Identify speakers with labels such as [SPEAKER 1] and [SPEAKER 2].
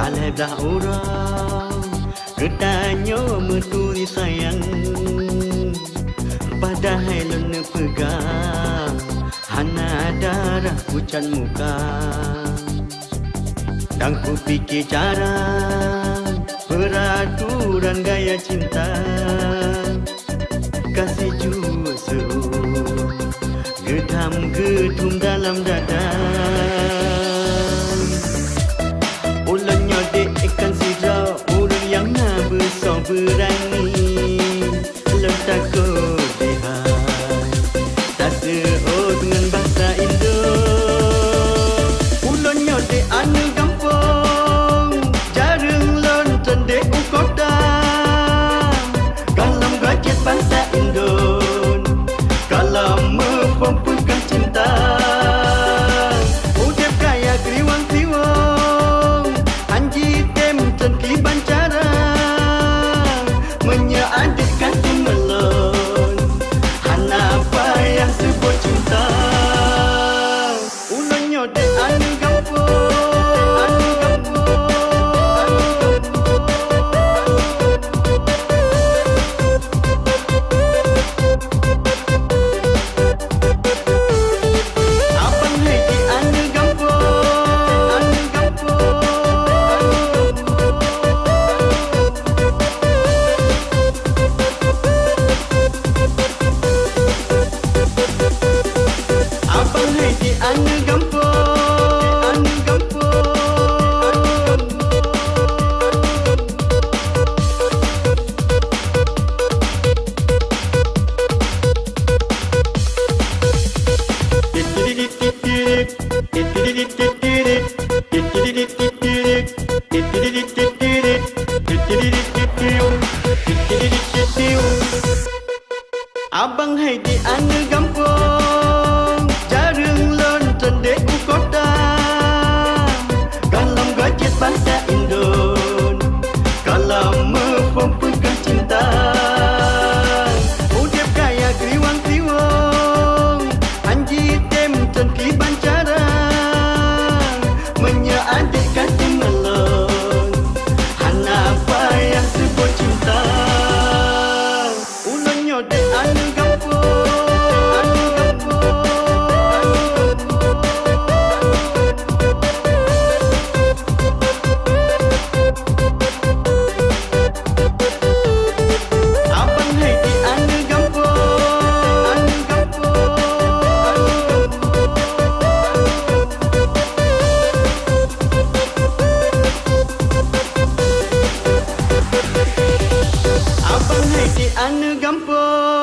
[SPEAKER 1] Alai dah orang Ketanya meturi sayang Padahal lena pegang Hana darah pucat muka Dan ku fikir cara Peraturan gaya cinta Kasih jua seru Gedam-gedum dalam dada Ulangnya dek ikan sidra Orang yang nak besar berani Letak kodihan Tak seot dengan bahasa Indo Ulangnya dek anu gampang Jarang lontan dek ukota Kalam gajet bahasa Indo Kalam mempempukan cinta Udep kaya kriwang-kriwang Anji tem tenki bancara Menyaadikkan melon Hana payah sebut cinta Ulangnya dek anu gampang Abang Haidi anu gampang Jarang lontan dek ukota Kalam gajet bahasa Indon Kalam mempempukan cinta Udep kaya kriwang-kriwang Anji tem tenki bancara Menyaadikkan melon Hana payah sebut cinta Ulangnya dek anu anu gampang